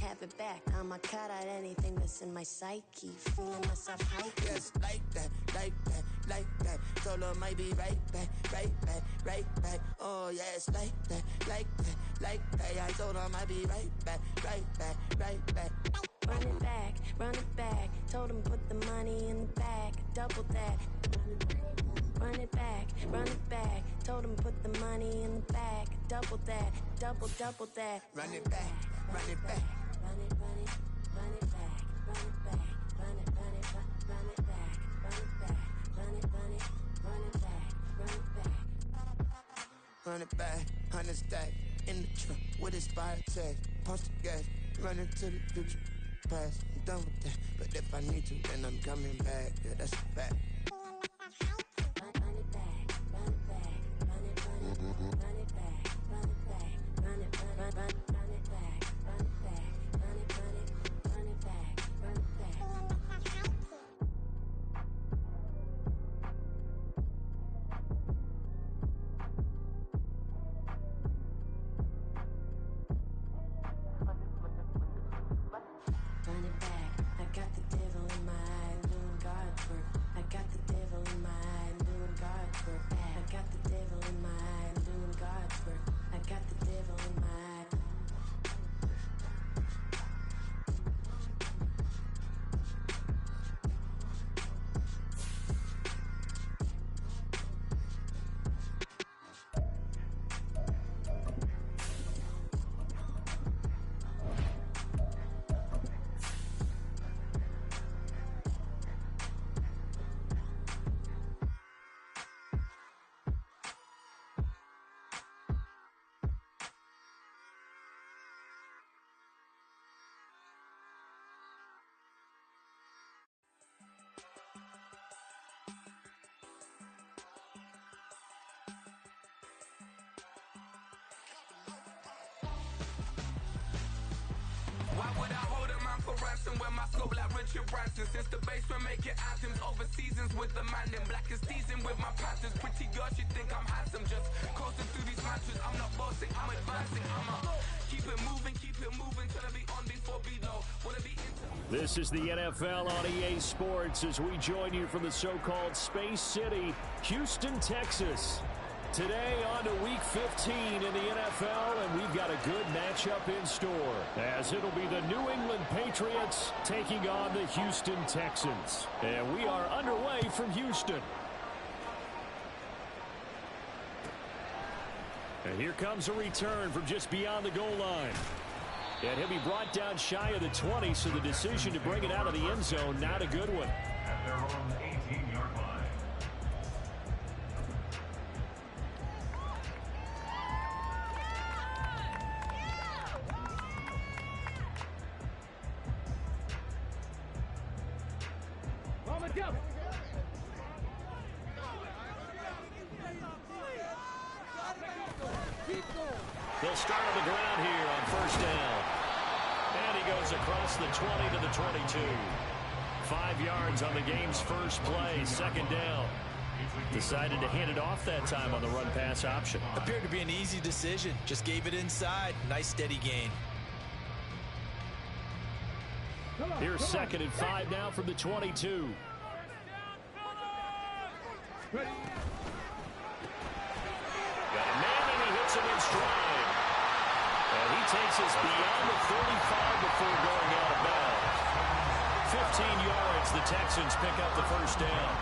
have it back. I'ma cut out anything that's in my psyche. Feeling myself hype. Yes, like that, like that, like that. Solo might be right back, right back, right back. Oh, yes, like that, like that, like that. I told him I'd be right back, right back, right back. Run it back, run it back. Told him put the money in the bag, double that. Run it back, run it back. Told him put the money in the bag, double that, double that. Run it back, run it back. Run it, run it, run it back, run it back, run it, run it, run it back, run it back, run it, run it, run it back, run it back. Run it back, 100 stack in the trunk with his fire tag. Punch the gas, running to the future. Past, I'm done with that. But if I need to, then I'm coming back. Yeah, that's a fact. Run it back, run it back, run it, run it, run it back, run it back, run it, run it back, run it back, run it, run it, run it back, run it back. Run it back, I got the devil in my eye, doing God's work. I got the devil in my eye, doing God's work. I got the devil in my eye, doing God's work. I got the devil in my eye. Why would I hold a man for ransom when my scope like Richard Branson? Since the basement making anthems over seasons with the man in black is teasing with my panthers. Pretty girl, she think I'm handsome. Just coasting through these matches. I'm not bossing, I'm advancing. I'ma keep it moving till I be on before below. Wanna be into. This is the NFL on EA Sports as we join you from the so-called Space City, Houston, Texas. Today on to Week 15 in the NFL, and we've got a good matchup in store, as it'll be the New England Patriots taking on the Houston Texans. And we are underway from Houston. And here comes a return from just beyond the goal line. And he'll be brought down shy of the 20, so the decision to bring it out of the end zone, not a good one. At their own 18-yard line. They'll start on the ground here on first down. And he goes across the 20 to the 22. 5 yards on the game's first play, second down. Decided to hand it off that time on the run-pass option. Appeared to be an easy decision. Just gave it inside. Nice steady gain. Here's second and 5 now from the 22. Got a man, and he hits him in stride. And he takes us beyond the 35 before going out of bounds. 15 yards, the Texans pick up the first down.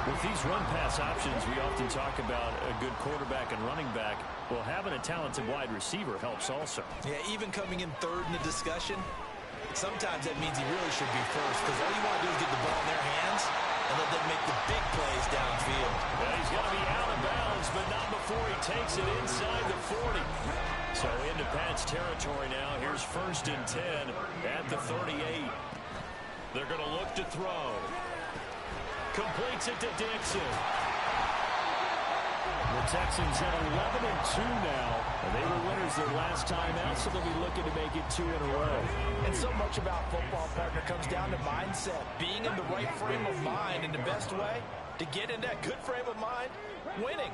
With these run-pass options, we often talk about a good quarterback and running back. Well, having a talented wide receiver helps also. Yeah, even coming in third in the discussion, sometimes that means he really should be first, because all you want to do is get the ball in their hands and let them make the big plays downfield. Well, he's going to be out of bounds, but not before he takes it inside the 40. So into Pat's territory now. Here's first and 10 at the 38. They're going to look to throw. Completes it to Dixon. The Texans have 11-2 now. And they were winners their last time out, so they'll be looking to make it 2 in a row. And so much about football, partner, comes down to mindset. Being in the right frame of mind, and the best way to get in that good frame of mind, winning.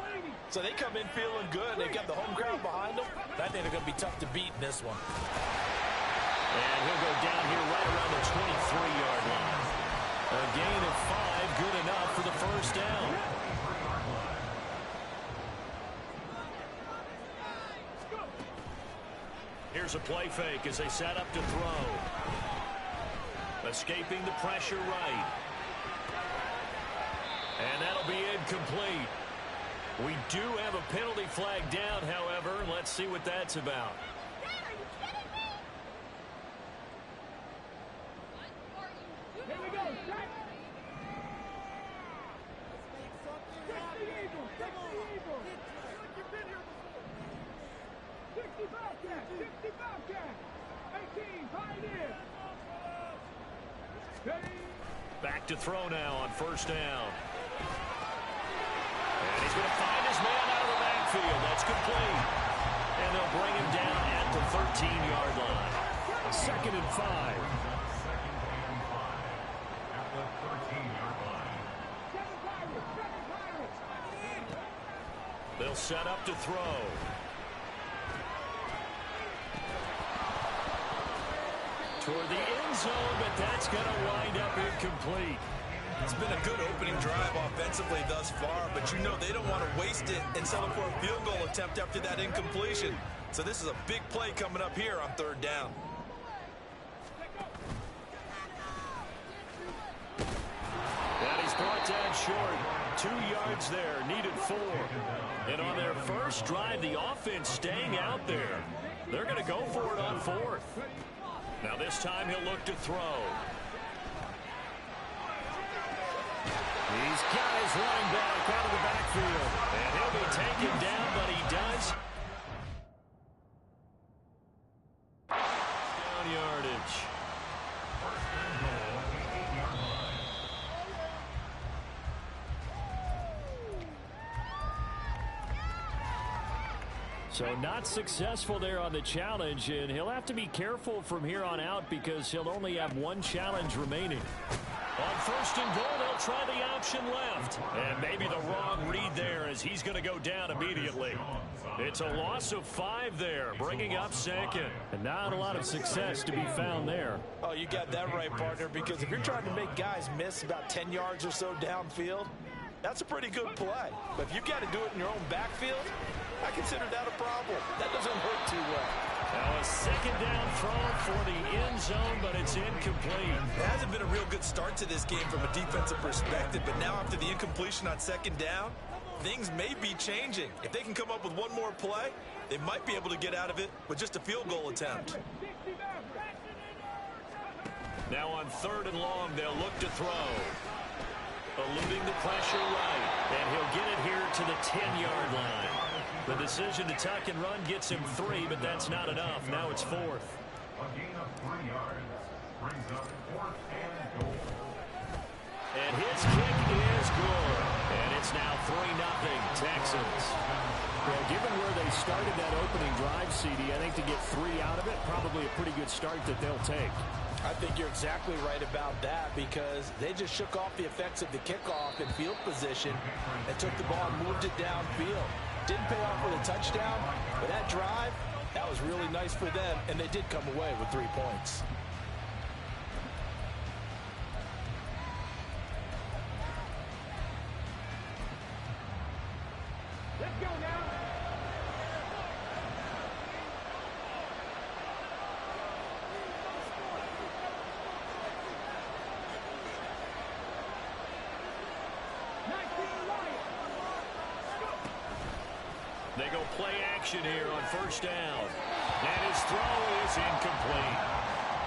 So they come in feeling good. They got the home crowd behind them. I think they're going to be tough to beat in this one. And he'll 23-yard line. A gain of 5, good enough for the first down. Here's a play fake as they set up to throw. Escaping the pressure right. And that'll be incomplete. We do have a penalty flag down, however. Let's see what that's about. Here we go, Jack. Back to throw now on first down. And he's going to find his man out of the backfield. That's complete. And they'll bring him down at the 13-yard line. 2nd and 5. At the 13-yard line. They'll set up to throw. Toward the end zone, but that's going to wind up incomplete. It's been a good opening drive offensively thus far, but you know they don't want to waste it and settle for a field goal attempt after that incompletion. So this is a big play coming up here on 3rd down. And he's brought down short. 2 yards there, needed 4. And on their first drive, the offense staying out there. They're going to go for it on 4th. Now this time he'll look to throw. He's got his running back out of the backfield. And he'll be taken down, but he does. Down yardage. So not successful there on the challenge, and he'll have to be careful from here on out because he'll only have 1 challenge remaining. On 1st and goal, they'll try the option left. And maybe the wrong read there as he's going to go down immediately. It's a loss of 5 there, bringing up 2nd. And not a lot of success to be found there. Oh, you got that right, partner, because if you're trying to make guys miss about 10 yards or so downfield, that's a pretty good play. But if you've got to do it in your own backfield, I consider that a problem. That doesn't hurt too well. Now a 2nd down throw for the end zone, but it's incomplete. It hasn't been a real good start to this game from a defensive perspective, but now after the incompletion on 2nd down, things may be changing. If they can come up with 1 more play, they might be able to get out of it with just a field goal attempt. Now on 3rd and long, they'll look to throw. Eluding the pressure right, and he'll get it here to the 10-yard line. The decision to tuck and run gets him 3, but that's not enough. Now it's 4th. A gain of 3 yards brings up 4th and goal. And his kick is good. And it's now 3-0 Texans. Well, given where they started that opening drive, CD, I think to get 3 out of it, probably a pretty good start that they'll take. I think you're exactly right about that because they just shook off the effects of the kickoff in field position and took the ball and moved it downfield. Didn't pay off with a touchdown, but that drive, that was really nice for them, and they did come away with 3 points. Let's go now. They go play action here on 1st down. And his throw is incomplete.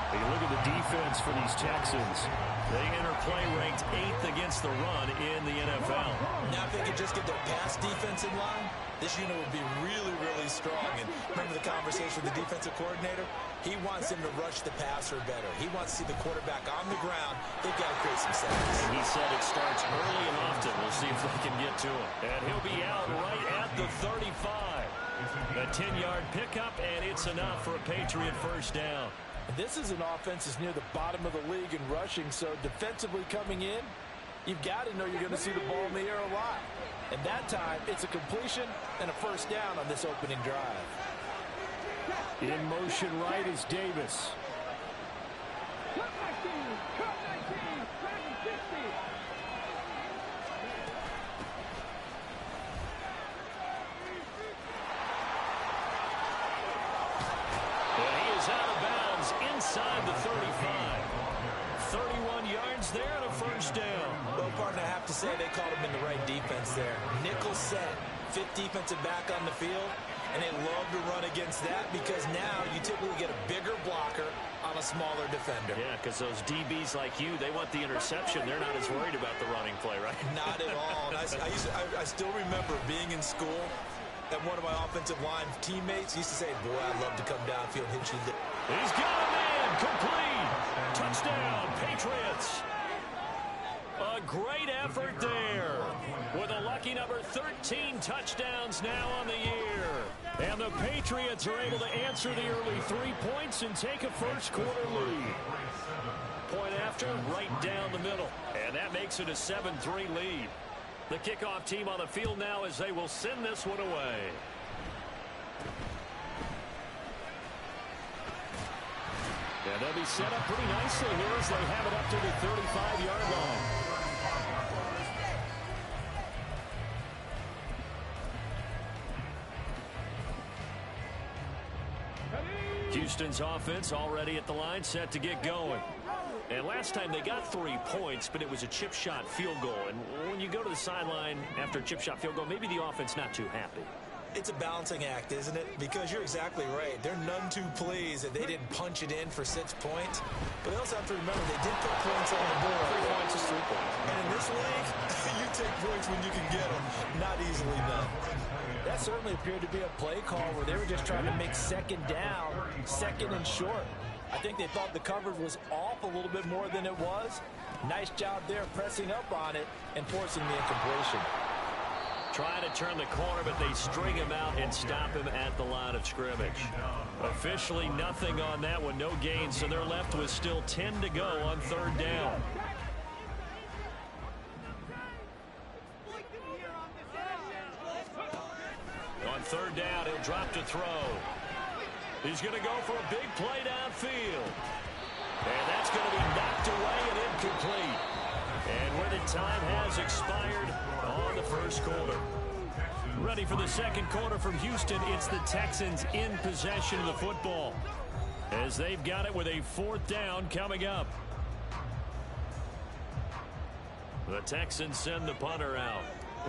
You look at the defense for these Texans. They enter play ranked 8th against the run in the NFL. Now if they could just get their pass defense in line, this unit would be really, really strong. And remember the conversation with the defensive coordinator? He wants him to rush the passer better. He wants to see the quarterback on the ground. They've got to create some sacks. He said it starts early and often. We'll see if they can get to him. And he'll be out right at the 35. A 10-yard pickup, and it's enough for a Patriot first down. This is an offense that's near the bottom of the league in rushing, so defensively coming in, you've got to know you're going to see the ball in the air a lot. And that time, it's a completion and a first down on this opening drive. In motion right is Davis. say they called him in the right defense there. Nickel set, fifth defensive back on the field, and they love to run against that because now you typically get a bigger blocker on a smaller defender. Yeah, because those DBs like you, they want the interception. They're not as worried about the running play, right? Not at all. And I still remember being in school, and one of my offensive line teammates used to say, boy, I'd love to come downfield and hit you. He's got a man, complete. Touchdown, Patriots. A great effort there with a lucky number 13 touchdowns now on the year. And the Patriots are able to answer the early 3 points and take a first-quarter lead. Point after, right down the middle. And that makes it a 7-3 lead. The kickoff team on the field now as they will send this one away. And they'll be set up pretty nicely here as they have it up to the 35-yard line. Houston's offense already at the line, set to get going. And last time they got 3 points, but it was a chip shot field goal. And when you go to the sideline after a chip shot field goal, maybe the offense not too happy. It's a balancing act, isn't it? Because you're exactly right. They're none too pleased that they didn't punch it in for 6 points. But they also have to remember they did put points on the board. 3 points is 3 points. And in this league, you take points when you can get them. Not easily done. That certainly appeared to be a play call where they were just trying to make second down, second and short. I think they thought the coverage was off a little bit more than it was. Nice job there pressing up on it and forcing the incompletion. Trying to turn the corner, but they string him out and stop him at the line of scrimmage. Officially nothing on that one, no gain, so they're left with still 10 to go on third down. On third down, he'll drop to throw. He's going to go for a big play downfield. And that's going to be knocked away and incomplete. And where the time has expired on the first quarter. Ready for the second quarter from Houston. It's the Texans in possession of the football as they've got it with a fourth down coming up. The Texans send the punter out.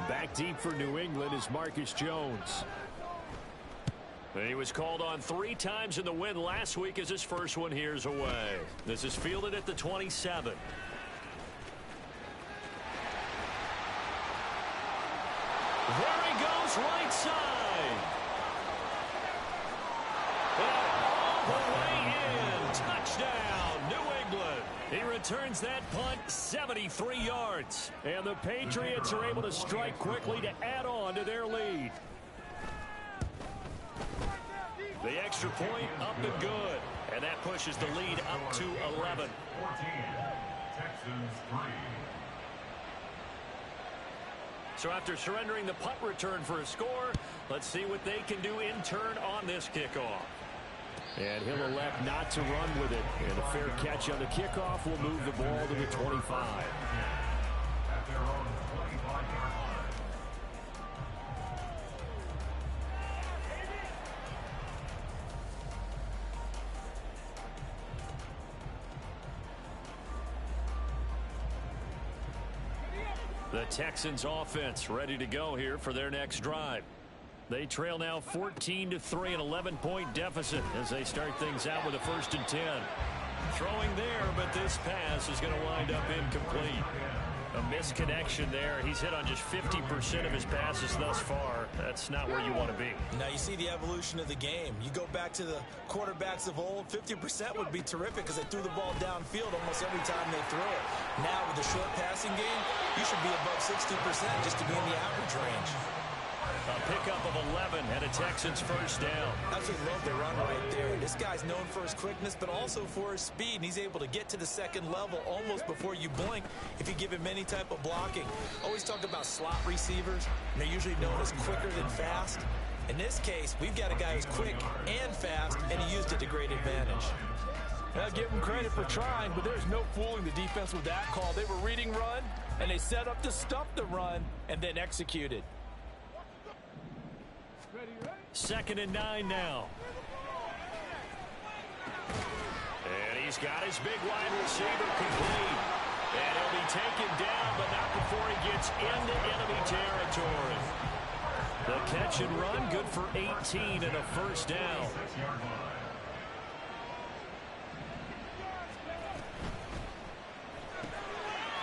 Back deep for New England is Marcus Jones. He was called on 3 times in the win last week as his first one here's away. This is fielded at the 27. There he goes, right side. And all the way in. Touchdown, New England. He returns that punt 73 yards. And the Patriots are able to strike quickly to add on to their lead. The extra point up and good. And that pushes the lead up to 11. 14, Texans 3. So after surrendering the punt return for a score, let's see what they can do in turn on this kickoff. And he'll elect not to run with it. And a fair catch on the kickoff will move the ball to the 25. At their own 25-yard line. The Texans offense ready to go here for their next drive. They trail now 14-3, an 11-point deficit as they start things out with a 1st and 10. Throwing there, but this pass is going to wind up incomplete. A misconnection there. He's hit on just 50% of his passes thus far. That's not where you want to be. Now you see the evolution of the game. You go back to the quarterbacks of old, 50% would be terrific because they threw the ball downfield almost every time they threw it. Now with the short passing game, you should be above 60% just to be in the average range. A pickup of 11 and a Texans first down. Absolutely love the run right there. This guy's known for his quickness, but also for his speed. And he's able to get to the second level almost before you blink if you give him any type of blocking. Always talk about slot receivers. And they're usually known as quicker than fast. In this case, we've got a guy who's quick and fast, and he used it to great advantage. I'll give him credit for trying, but there's no fooling the defense with that call. They were reading run, and they set up to stuff the run, and then executed. 2nd and 9 now. And he's got his big wide receiver complete. And he'll be taken down, but not before he gets into enemy territory. The catch and run, good for 18 and a first down.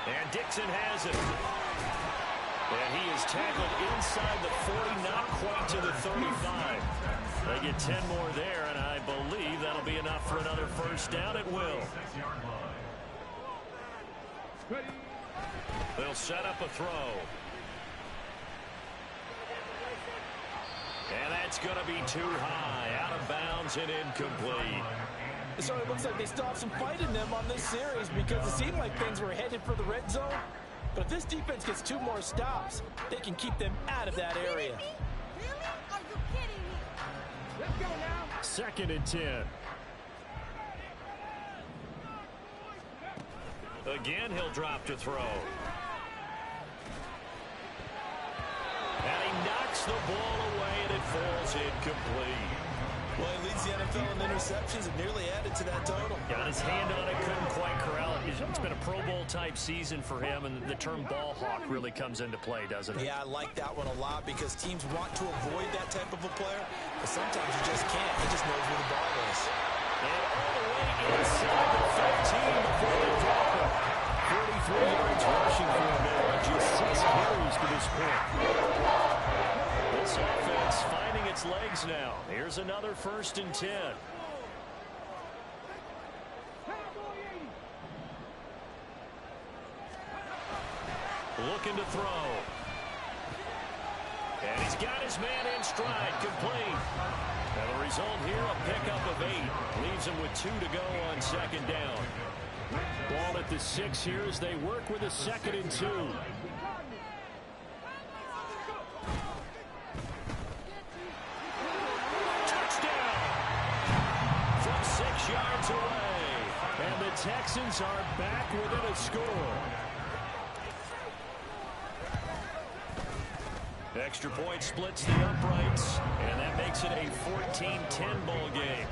And Dixon has it. And he is tackled inside the 40, not quite to the 35. They get 10 more there, and I believe that'll be enough for another first down at will. They'll set up a throw. And that's going to be too high, out of bounds and incomplete. It certainly looks like they still have some fight in them on this series because it seemed like things were headed for the red zone. But if this defense gets 2 more stops, they can keep them out of that area. Really? Are you kidding me? Let's go now. 2nd and 10. Again, he'll drop to throw. And he knocks the ball away, and it falls incomplete. Well, he leads the NFL in interceptions and nearly added to that total. Got his hand on it, couldn't quite corral it. It's been a Pro Bowl-type season for him, and the term ball hawk really comes into play, doesn't it? Yeah, I like that one a lot because teams want to avoid that type of a player, but sometimes you just can't. He just knows where the ball is. And all the way inside the 15 before they drop him. 43 yards rushing for him there on just 6 carries to this point. This offense finding its legs now. Here's another 1st and 10. Looking to throw. And he's got his man in stride, complete. And the result here, a pickup of 8. Leaves him with 2 to go on 2nd down. Ball at the 6 here as they work with a 2nd and 2. Touchdown! From 6 yards away. And the Texans are back within a score. Extra point splits the uprights, and that makes it a 14-10 ball game.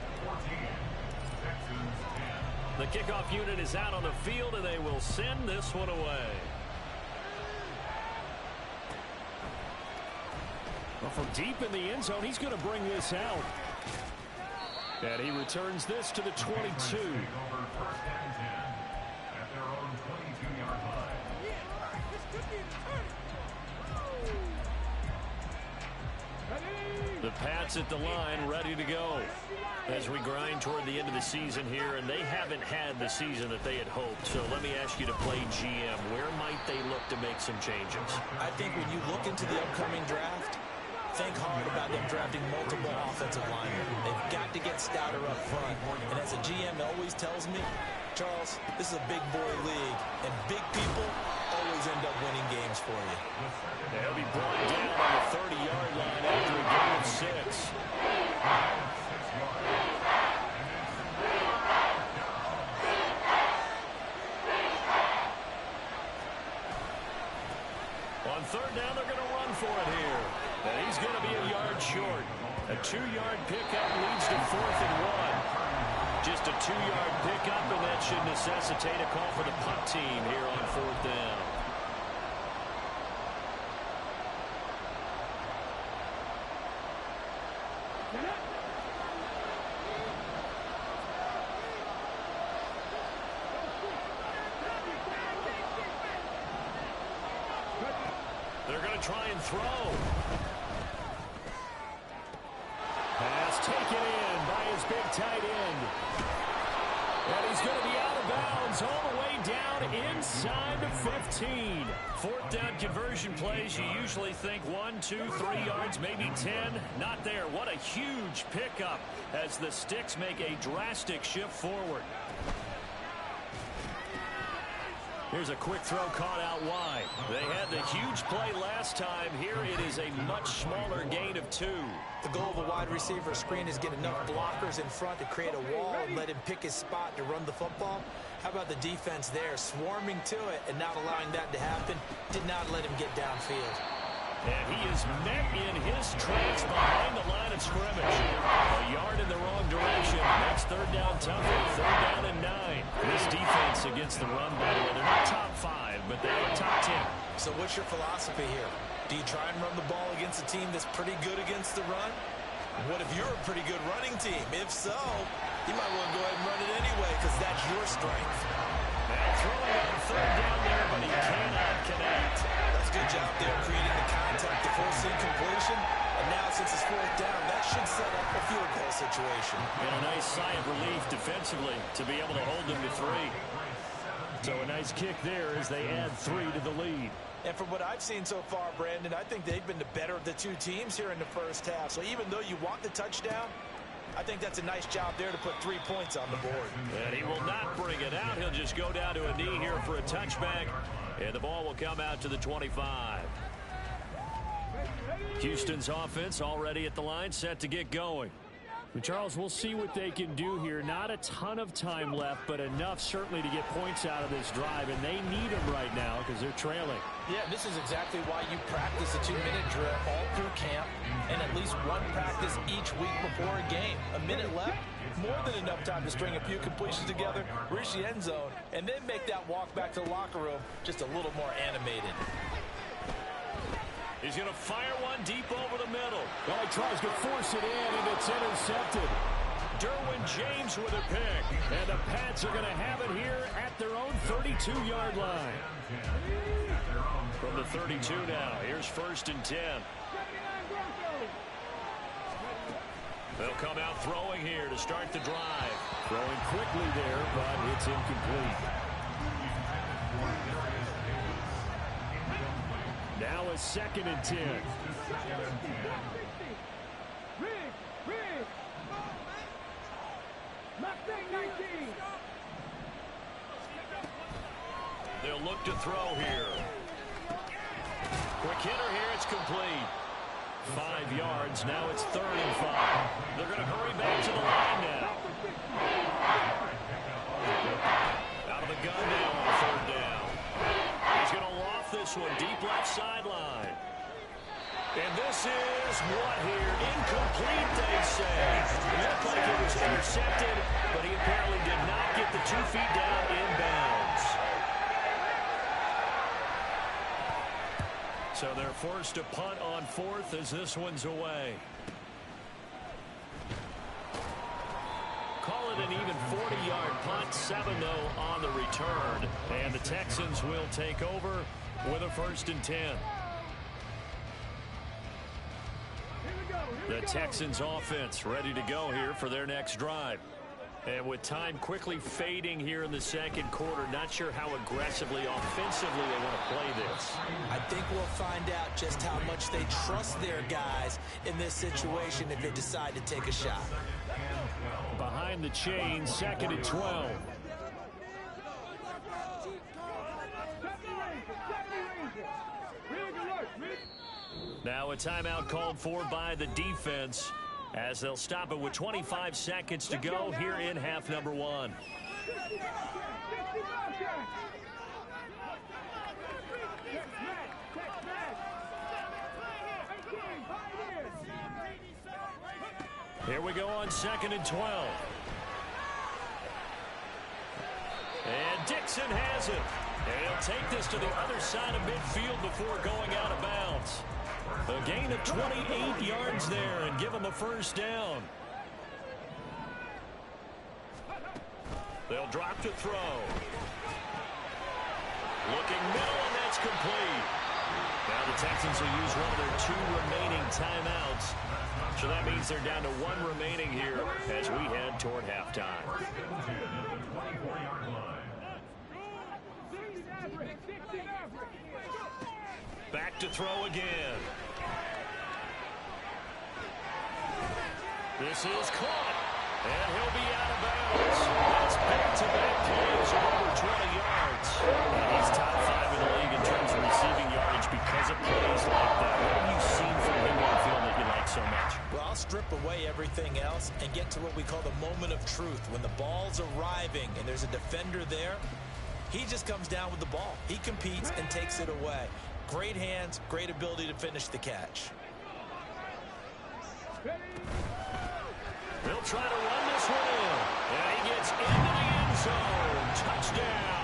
The kickoff unit is out on the field, and they will send this one away. Well, from deep in the end zone, he's going to bring this out. And he returns this to the 22. The Pats at the line, ready to go as we grind toward the end of the season here, and they haven't had the season that they had hoped. So let me ask you to play GM. Where might they look to make some changes? I think when you look into the upcoming draft, think hard about them drafting multiple offensive linemen. They've got to get stouter up front. And as a GM always tells me, Charles, this is a big boy league, and big people always end up winning games for you. They'll be brought down on the 30-yard line after a gain of 6. On 3rd down, they're going to run for it here. And he's going to be a yard short. A 2-yard pickup leads to 4th and 1. Just a 2-yard pickup, and that should necessitate a call for the punt team here on 4th down. They're going to try and throw. Pass taken in by his big tight end. And he's going to be out of bounds all the way down inside the 15. 4th down conversion plays, you usually think 1, 2, 3 yards, maybe 10. Not there. What a huge pickup as the Sticks make a drastic shift forward. Here's a quick throw caught out wide. They had the huge play last time. Here it is a much smaller gain of 2. The goal of a wide receiver screen is get enough blockers in front to create a wall and let him pick his spot to run the football. How about the defense there, swarming to it and not allowing that to happen? Did not let him get downfield. And he is met in his tracks behind the line of scrimmage. A yard in the wrong direction. Makes 3rd down tougher. 3rd down and 9. This defense defense against the run, by the way. They're not top 5, but they are top 10. So what's your philosophy here? Do you try and run the ball against a team that's pretty good against the run? What if you're a pretty good running team? If so, you might want to go ahead and run it anyway because that's your strength. And throwing on third down there, but he cannot connect. That's a good job there creating the contact, the forcing completion. And now since it's fourth down, that should set up a field goal situation. And a nice sigh of relief defensively to be able to hold them to 3. So a nice kick there as they add 3 to the lead. And from what I've seen so far, Brandon, I think they've been the better of the two teams here in the first half. So even though you want the touchdown, I think that's a nice job there to put 3 points on the board. And he will not bring it out. He'll just go down to a knee here for a touchback. And the ball will come out to the 25. Houston's offense already at the line, set to get going. Charles, we'll see what they can do here. Not a ton of time left, but enough certainly to get points out of this drive, and they need them right now because they're trailing. Yeah, this is exactly why you practice a 2-minute drill all through camp and at least one practice each week before a game. A minute left, more than enough time to string a few completions together, reach the end zone, and then make that walk back to the locker room just a little more animated. He's going to fire one deep over the middle. Well, he tries to force it in, and it's intercepted. Derwin James with a pick. And the Pats are going to have it here at their own 32-yard line. From the 32 now, here's 1st and 10. They'll come out throwing here to start the drive. Throwing quickly there, but it's incomplete. Now a 2nd and 10. They'll look to throw here. Quick hitter here, it's complete. 5 yards, now it's 3rd and 5. They're going to hurry back to the line now. Out of the gun now on 3rd down. He's going to loft this one deep left sideline. And this is what here? Incomplete, they say. It looked like it was intercepted, but he apparently did not get the 2 feet down inbounds. So they're forced to punt on 4th as this one's away. Call it an even 40-yard punt, 7-0 on the return. And the Texans will take over with a 1st and 10. The Texans offense ready to go here for their next drive. And with time quickly fading here in the 2nd quarter, not sure how aggressively, offensively they want to play this. I think we'll find out just how much they trust their guys in this situation if they decide to take a shot. Behind the chain, 2nd and 12. Now a timeout called for by the defense as they'll stop it with 25 seconds to go here in half number 1. Here we go on 2nd and 12. And Dixon has it. And he'll take this to the other side of midfield before going out of bounds. A gain of 28 yards there and give him a 1st down. They'll drop to throw. Looking middle, and that's complete. Now the Texans will use one of their 2 remaining timeouts. So that means they're down to 1 remaining here as we head toward halftime. Back to throw again. This is caught, and he'll be out of bounds. That's back-to-back plays of over 20 yards. And he's top 5 in the league in terms of receiving yardage because of plays like that. What have you seen from him on the field that you like so much? Well, I'll strip away everything else and get to what we call the moment of truth. When the ball's arriving and there's a defender there, he just comes down with the ball. He competes and takes it away. Great hands, great ability to finish the catch. They'll try to run this one in. And he gets into the end zone. Touchdown.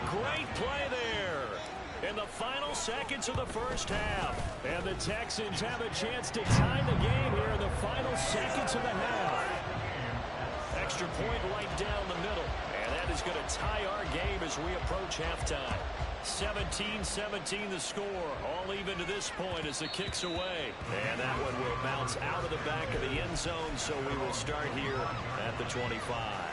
Great play there in the final seconds of the first half. And the Texans have a chance to tie the game here in the final seconds of the half. Extra point right down the middle. And that is going to tie our game as we approach halftime. 17-17 the score. All even to this point as the kick's away. And that one will bounce out of the back of the end zone, so we will start here at the 25.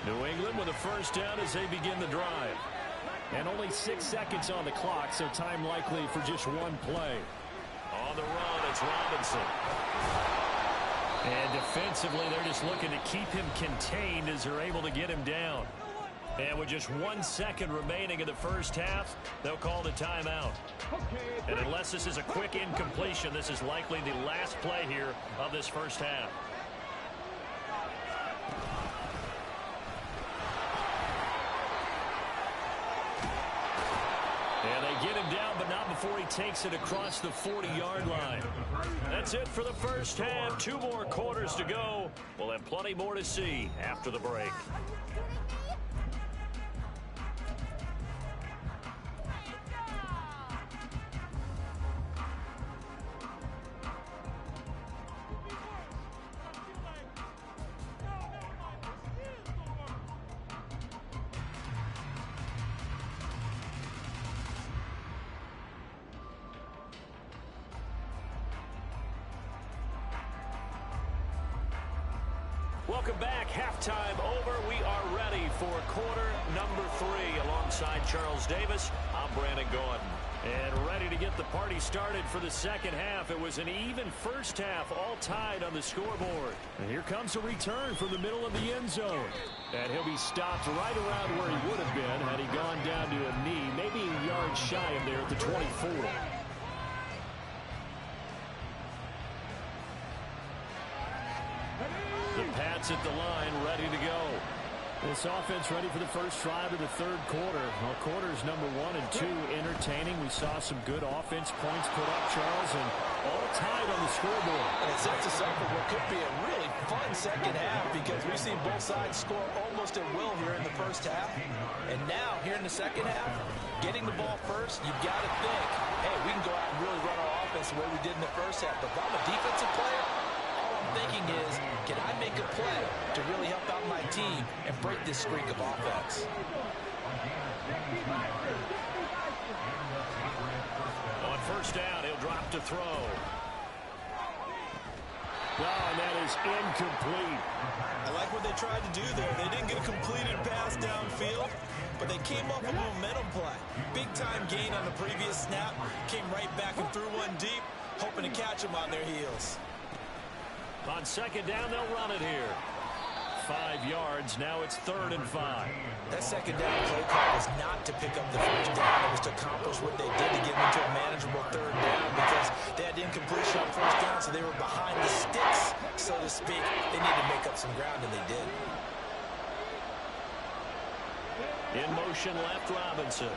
New England with a first down as they begin the drive. And only 6 seconds on the clock, so time likely for just one play. On the run, it's Robinson. And defensively, they're just looking to keep him contained as they're able to get him down. And with just 1 second remaining in the first half, they'll call the timeout. And unless this is a quick incompletion, this is likely the last play here of this first half. And they get him down, but not before he takes it across the 40-yard line. That's it for the first half. 2 more quarters to go. We'll have plenty more to see after the break. Welcome back. Halftime over. We are ready for quarter number 3. Alongside Charles Davis, I'm Brandon Gordon. And ready to get the party started for the second half. It was an even first half, all tied on the scoreboard. And here comes a return from the middle of the end zone. And he'll be stopped right around where he would have been had he gone down to a knee, maybe a yard shy of there at the 24. The Pats at the line, ready to go. This offense ready for the first drive of the third quarter. Well, quarters number 1 and 2 entertaining. We saw some good offense points put up, Charles, and all tied on the scoreboard. And it sets us up for what could be a really fun second half because we've seen both sides score almost at will here in the first half. And now, here in the second half, getting the ball first, you've got to think, hey, we can go out and really run our offense the way we did in the first half. But if I'm a defensive player, thinking is, can I make a play to really help out my team and break this streak of offense? On first down, he'll drop to throw. Oh, and that is incomplete. I like what they tried to do there. They didn't get a completed pass downfield, but they came up with a momentum play. Big-time gain on the previous snap, came right back and threw one deep, hoping to catch them on their heels. On second down, they'll run it here. 5 yards. Now it's 3rd and 5. That second down play call was not to pick up the first down. It was to accomplish what they did to get into a manageable 3rd down because they had incompletion on first down, so they were behind the sticks, so to speak. They needed to make up some ground, and they did. In motion left, Robinson.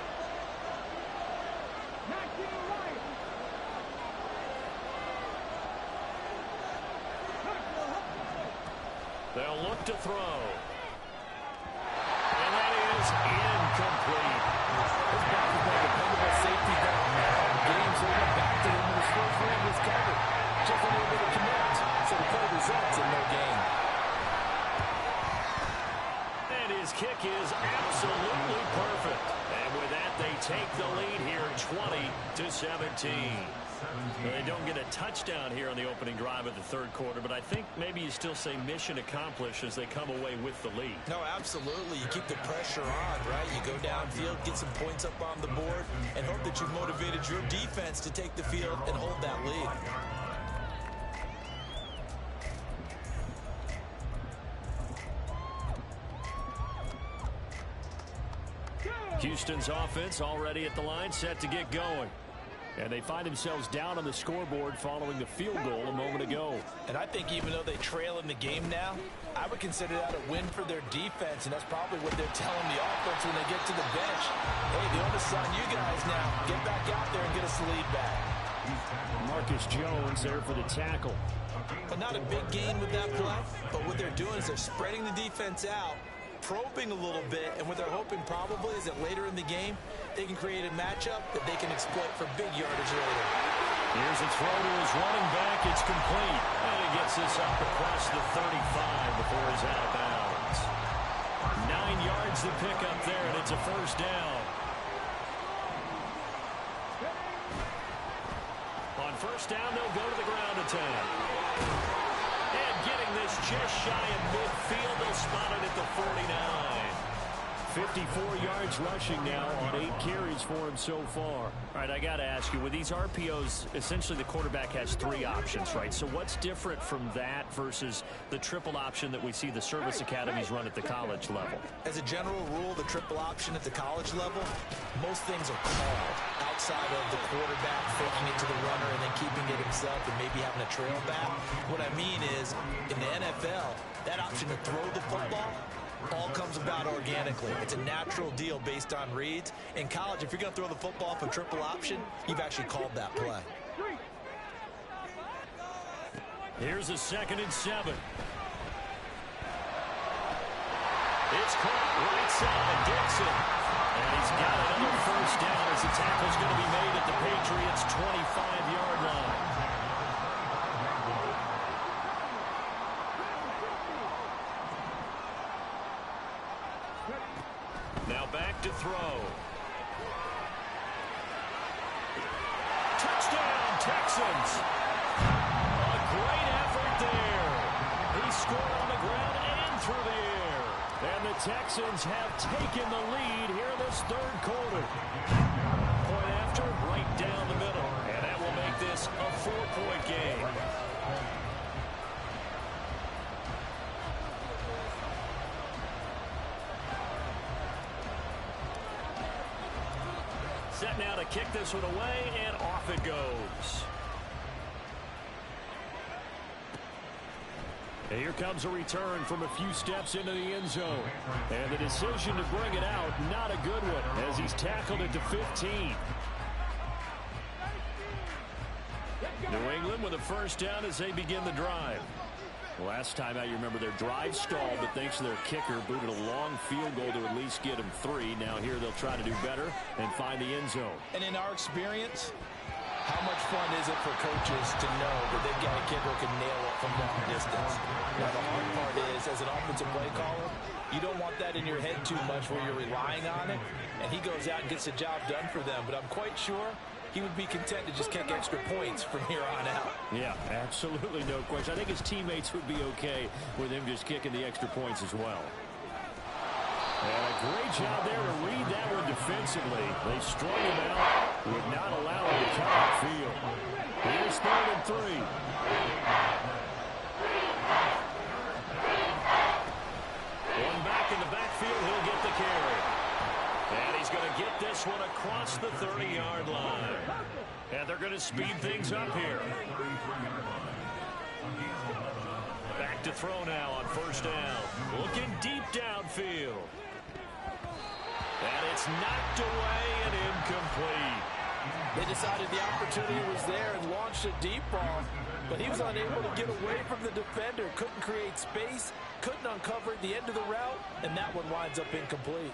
They'll look to throw. And that is incomplete. This back has been a dependable safety back now. Games over back to him when his first leg was covered. Just unable to connect. So the play results in no gain. And his kick is absolutely perfect. And with that, they take the lead here 20-17. They don't get a touchdown here on the opening drive of the third quarter, but I think maybe you still say mission accomplished as they come away with the lead. No, absolutely. You keep the pressure on, right? You go downfield, get some points up on the board, and hope that you've motivated your defense to take the field and hold that lead. Houston's offense already at the line, set to get going. And they find themselves down on the scoreboard following the field goal a moment ago. And I think even though they trail in the game now, I would consider that a win for their defense, and that's probably what they're telling the offense when they get to the bench. Hey, the onus is on you guys now. Get back out there and get us the lead back. Marcus Jones there for the tackle. But not a big gain with that play, but what they're doing is they're spreading the defense out, probing a little bit, and what they're hoping probably is that later in the game, they can create a matchup that they can exploit for big yardage later. Here's a throw to his running back. It's complete. And he gets this up across the 35 before he's out of bounds. 9 yards to pick up there, and it's a first down. On first down, they'll go to the ground attack. And getting this just shy of midfield, they'll spot it at the 49. 54 yards rushing now on 8 carries for him so far. All right, I got to ask you, with these RPOs, essentially the quarterback has 3 options, right? So what's different from that versus the triple option that we see the service academies run at the college level? As a general rule, the triple option at the college level, most things are called outside of the quarterback faking it to the runner and then keeping it himself and maybe having a trail back. What I mean is, in the NFL, that option to throw the football all comes about organically. It's a natural deal based on reads. In college, if you're going to throw the football off a triple option, you've actually called that play. Here's a 2nd and 7. It's caught right side, Dixon. And he's got another first down as the tackle's going to be made at the Patriots' 25-yard line. Now back to throw. Touchdown, Texans. A great effort there. He scored on the ground and through the air. And the Texans have taken the lead here in this 3rd quarter. Point after, right down the middle. And that will make this a 4-point game. Set now to kick this one away, and off it goes. And here comes a return from a few steps into the end zone. And the decision to bring it out, not a good one, as he's tackled at the 15. New England with a first down as they begin the drive. Last time out, you remember their drive stalled, but thanks to their kicker, booted a long field goal to at least get them 3. Now here they'll try to do better and find the end zone. And in our experience, how much fun is it for coaches to know that they've got a kicker who can nail it from long distance? Now, the hard part is, as an offensive play caller, you don't want that in your head too much where you're relying on it, and he goes out and gets the job done for them. But I'm quite sure he would be content to just kick extra points from here on out. Yeah, absolutely no question. I think his teammates would be okay with him just kicking the extra points as well. And a great job there to read that one defensively. They strung him out, would not allow him to come upfield. Here's 3rd and 3. One back in the backfield, he'll get the carry. And he's going to get this one across the 30-yard line. And they're going to speed things up here. Back to throw now on first down. Looking deep downfield. And it's knocked away and incomplete. They decided the opportunity was there and launched a deep ball, but he was unable to get away from the defender. Couldn't create space, couldn't uncover the end of the route, and that one winds up incomplete.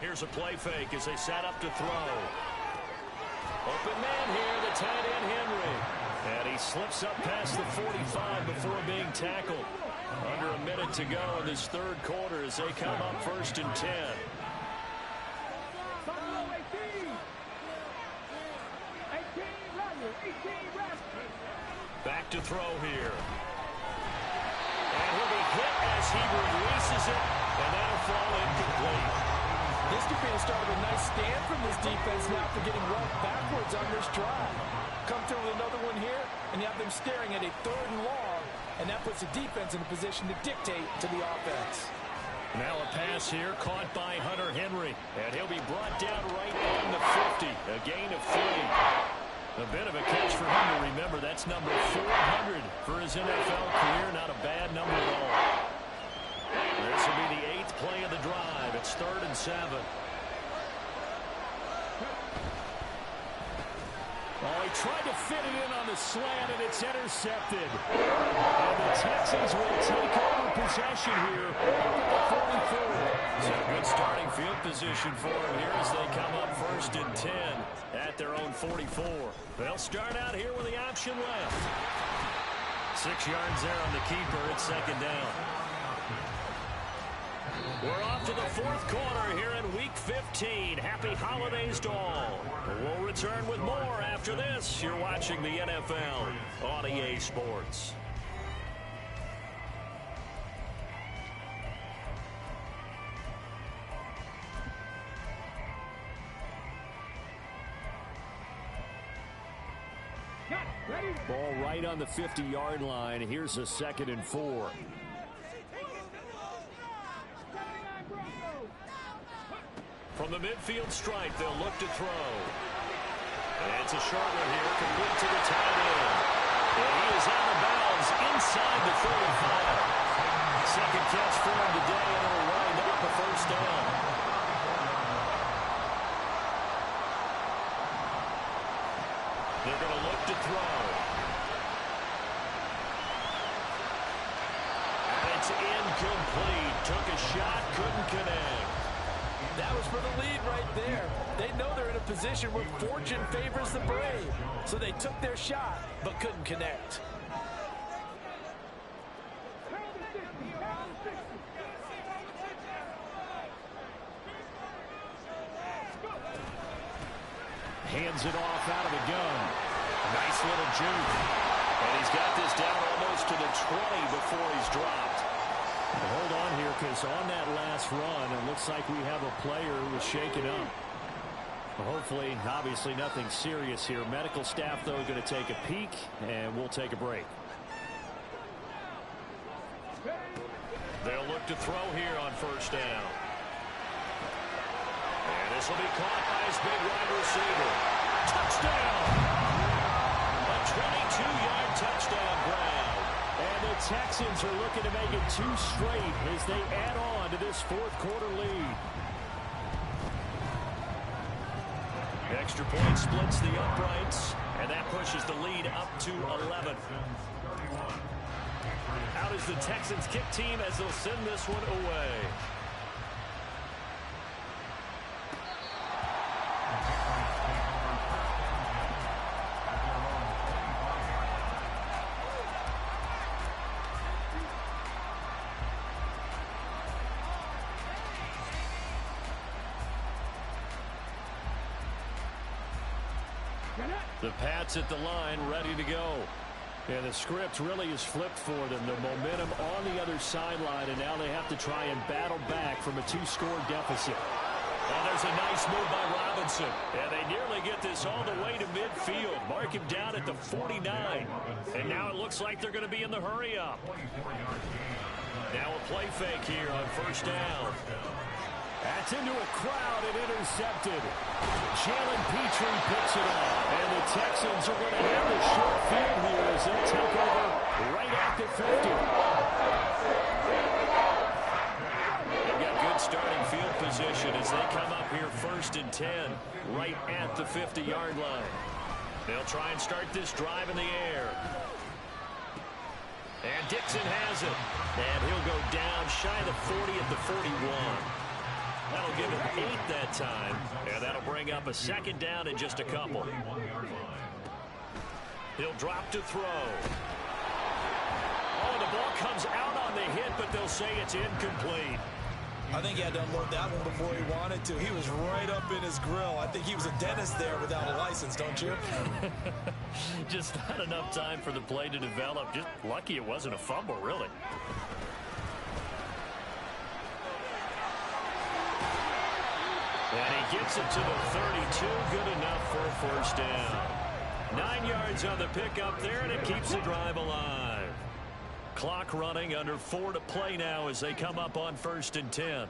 Here's a play fake as they set up to throw. Open man here, the tight end Henry. And he slips up past the 45 before being tackled. Under a minute to go in this 3rd quarter as they come up 1st and 10. Back to throw here. And he'll be hit as he releases it, and that'll fall incomplete. This defense started a nice stand from this defense now for getting roughed backwards on this drive. Come through with another one here, and you have them staring at a 3rd and long, and that puts the defense in a position to dictate to the offense. Now a pass here caught by Hunter Henry, and he'll be brought down right on the 50, a gain of 3. A bit of a catch for him to remember. That's number 400 for his NFL career. Not a bad number at all. This will be the 8th play of the drive It's 3rd and 7. Oh, he tried to fit it in on the slant, and it's intercepted. And the Texans will take over possession here at the 44. So good starting field position for them here as they come up 1st and 10 at their own 44. They'll start out here with the option left. 6 yards there on the keeper. It's 2nd down. We're off to the 4th quarter here in Week 15. Happy holidays to all. We'll return with more after this. You're watching the NFL on EA Sports. Ball right on the 50-yard line. Here's a 2nd and 4. From the midfield stripe, they'll look to throw. And it's a short one here, complete to the tight end. And he is out of bounds inside the 35. Second catch for him today, and it'll wind up a 1st down. They're going to look to throw. And it's incomplete. Took a shot, couldn't connect. That was for the lead right there. They know they're in a position where fortune favors the brave. So they took their shot, but couldn't connect. Hands it off out of the gun. Nice little juke. And he's got this down almost to the 20 before he's dropped. Well, hold on here, because on that last run, it looks like we have a player who was shaken up. Well, hopefully, obviously, nothing serious here. Medical staff, though, going to take a peek, and we'll take a break. They'll look to throw here on 1st down. And this will be caught by his big wide receiver. Touchdown! A 22-yard touchdown grab. And the Texans are looking to make it 2 straight as they add on to this 4th quarter lead. Extra point splits the uprights, and that pushes the lead up to 11. Out is the Texans kick team as they'll send this one away. The Pats at the line, ready to go. And the script really is flipped for them. The momentum on the other sideline, and now they have to try and battle back from a 2-score deficit. And there's a nice move by Robinson. And they nearly get this all the way to midfield. Mark him down at the 49. And now it looks like they're going to be in the hurry-up. Now a play fake here on 1st down. That's into a crowd and intercepted. Jalen Petrie picks it up. And the Texans are going to have the short field here as they take over right at the 50. They've got good starting field position as they come up here 1st and 10 right at the 50-yard line. They'll try and start this drive in the air. And Dixon has it. And he'll go down shy of the 40 at the 41. That'll give him 8 that time, and that'll bring up a 2nd down in just a couple. He'll drop to throw. Oh, the ball comes out on the hit, but they'll say it's incomplete. I think he had to unload that one before he wanted to. He was right up in his grill. I think he was a dentist there without a license, don't you? Just not enough time for the play to develop. Just lucky it wasn't a fumble, really. And he gets it to the 32. Good enough for a 1st down. 9 yards on the pickup there, and it keeps the drive alive. Clock running, under 4 to play now as they come up on 1st and 10. And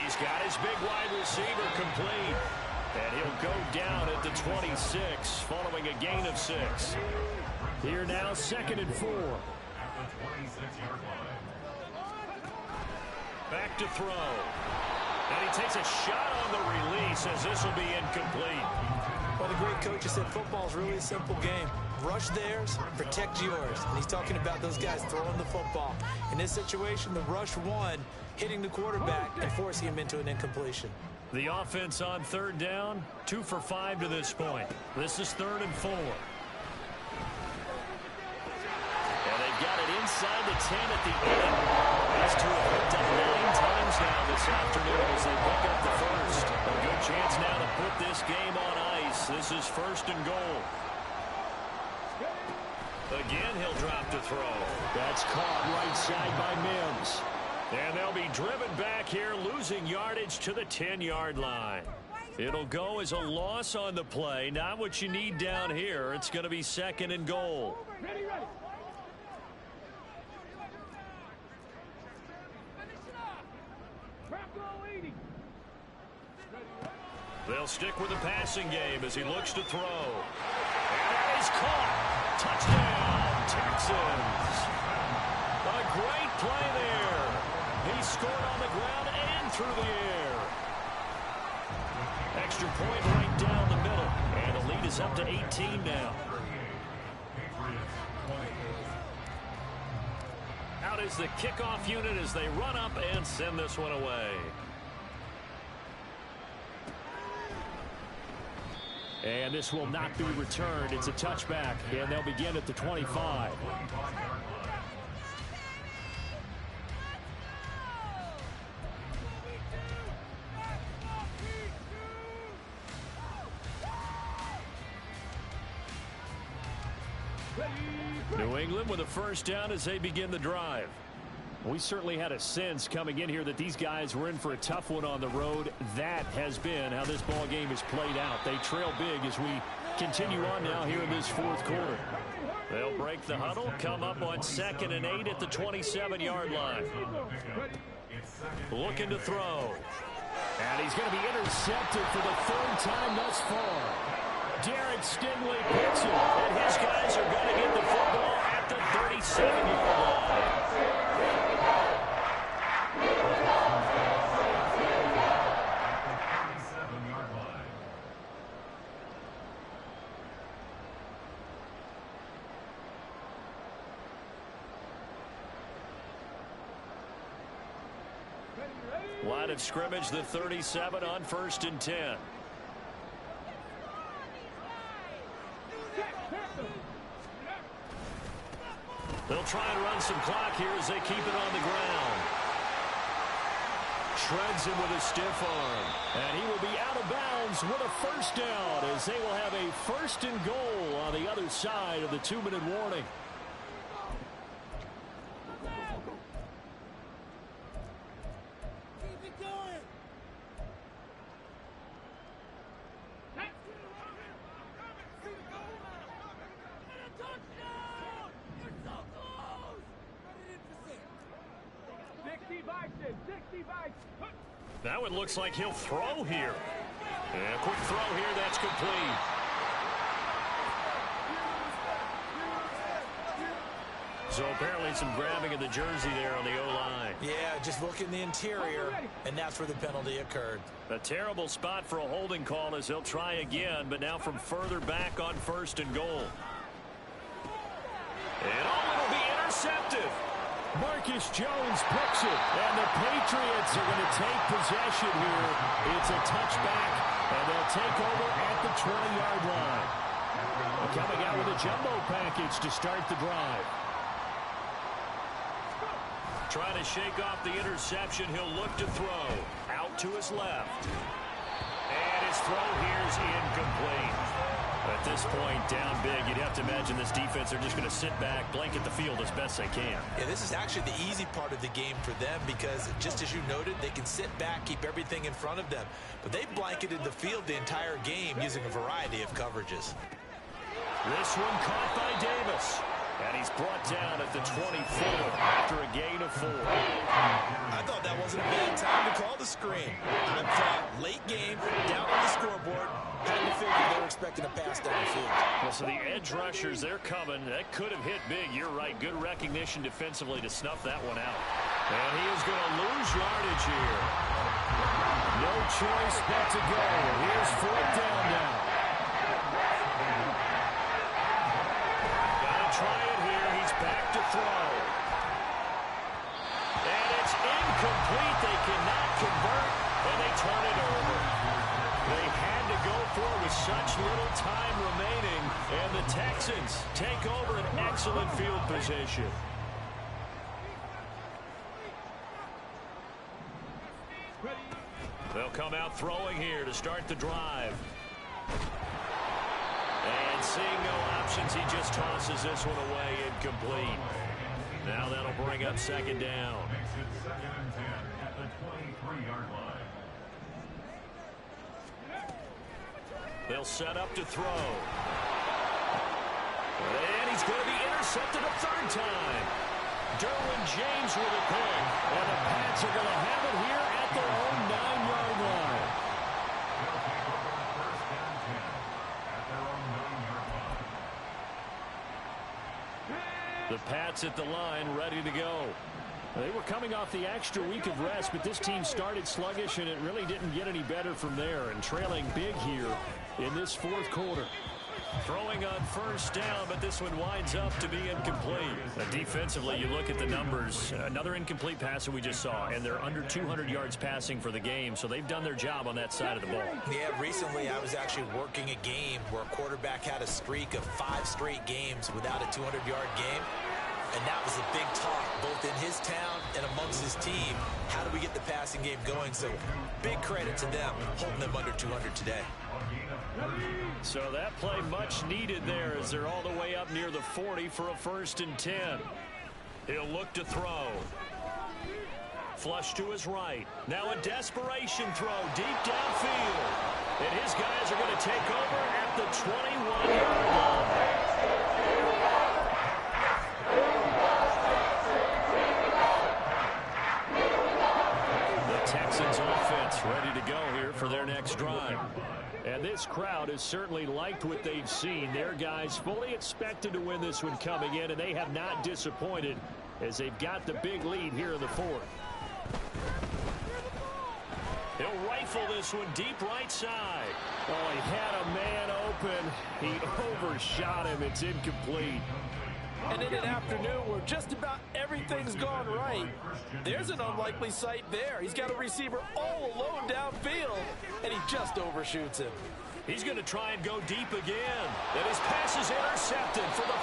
he's got his big wide receiver complete. And he'll go down at the 26 following a gain of 6. Here now, 2nd and 4. Back to throw. And he takes a shot on the release as this will be incomplete. Well, the great coach has said football is really a simple game. Rush theirs, protect yours. And he's talking about those guys throwing the football. In this situation, the rush won, hitting the quarterback and forcing him into an incompletion. The offense on third down, 2 for 5 to this point. This is 3rd and 4. And they've got it inside the 10 at the end. These two have picked up 9 times now this afternoon as they pick up the first. A good chance now to put this game on ice. This is 1st and goal. Again, he'll drop to throw. That's caught right side by Mims. And they'll be driven back here, losing yardage to the 10-yard line. It'll go as a loss on the play. Not what you need down here. It's going to be 2nd and goal. They'll stick with the passing game as he looks to throw. And that is caught. Touchdown, Texans. A great play there. He scored on the ground and through the air. Extra point right down the middle. And the lead is up to 18 now. Out is the kickoff unit as they run up and send this one away. And this will not be returned. It's a touchback, and they'll begin at the 25. New England with a first down as they begin the drive. We certainly had a sense coming in here that these guys were in for a tough one on the road. That has been how this ball game is played out. They trail big as we continue on now here in this 4th quarter. They'll break the huddle, come up on 2nd and 8 at the 27-yard line. Looking to throw. And he's going to be intercepted for the 3rd time thus far. Derek Stingley picks it, and his guys are going to get the football at the 37-yard line. Line of scrimmage, the 37 on 1st and 10. They'll try and run some clock here as they keep it on the ground. Shreds him with a stiff arm. And he will be out of bounds with a first down as they will have a 1st and goal on the other side of the 2-minute warning. Now it looks like he'll throw here. And a quick throw here, that's complete. So apparently some grabbing of the jersey there on the O-line. Yeah, just look in the interior, and that's where the penalty occurred. A terrible spot for a holding call as they'll try again, but now from further back on 1st and goal. And it'll be intercepted. Marcus Jones picks it, and the Patriots are going to take possession here. It's a touchback, and they'll take over at the 20-yard line. Coming out with a jumbo package to start the drive. Trying to shake off the interception, he'll look to throw. Out to his left. And his throw here is incomplete. At this point, down big, you'd have to imagine this defense are just going to sit back, blanket the field as best they can. Yeah, this is actually the easy part of the game for them because, just as you noted, they can sit back, keep everything in front of them. But they've blanketed the field the entire game using a variety of coverages. This one caught by Davis. And he's brought down at the 24 after a gain of 4. I thought that wasn't a bad time to call the screen. I thought late game, down on the scoreboard, had to figure they were expecting a pass downfield. Well, so the edge rushers, they're coming. That could have hit big. You're right. Good recognition defensively to snuff that one out. And he is going to lose yardage here. No choice but to go. Here's 4th down now. Gotta try it here. He's back to throw. And it's incomplete. They cannot convert, and they turn it over. They had to go for it with such little time remaining, and the Texans take over an excellent field position. They'll come out throwing here to start the drive. And seeing no options, he just tosses this one away incomplete. Now that'll bring up 2nd down. Makes it 2nd and 10 at the 23-yard line. They'll set up to throw. And he's going to be intercepted a 3rd time. Derwin James with a pick. And the Pats are going to have it here at their own 9-yard line. They'll take over 1st and 10 at their own 9-yard line. The Pats at the line, ready to go. They were coming off the extra week of rest, but this team started sluggish, and it really didn't get any better from there, and trailing big here in this 4th quarter. Throwing on 1st down, but this one winds up to be incomplete. Defensively, you look at the numbers. Another incomplete pass that we just saw, and they're under 200 yards passing for the game, so they've done their job on that side of the ball. Yeah, recently I was actually working a game where a quarterback had a streak of 5 straight games without a 200-yard game. And that was a big talk, both in his town and amongst his team. How do we get the passing game going? So big credit to them, holding them under 200 today. So that play much needed there as they're all the way up near the 40 for a 1st and 10. He'll look to throw. Flush to his right. Now a desperation throw deep downfield. And his guys are going to take over at the 21-yard line. Texans offense ready to go here for their next drive. And this crowd has certainly liked what they've seen. Their guys fully expected to win this one coming in, and they have not disappointed as they've got the big lead here in the 4th. He'll rifle this one deep right side. Oh, he had a man open. He overshot him. It's incomplete. And in an afternoon where just about everything's gone right, there's an unlikely sight there. He's got a receiver all alone downfield, and he just overshoots him. He's going to try and go deep again. And his pass is intercepted for the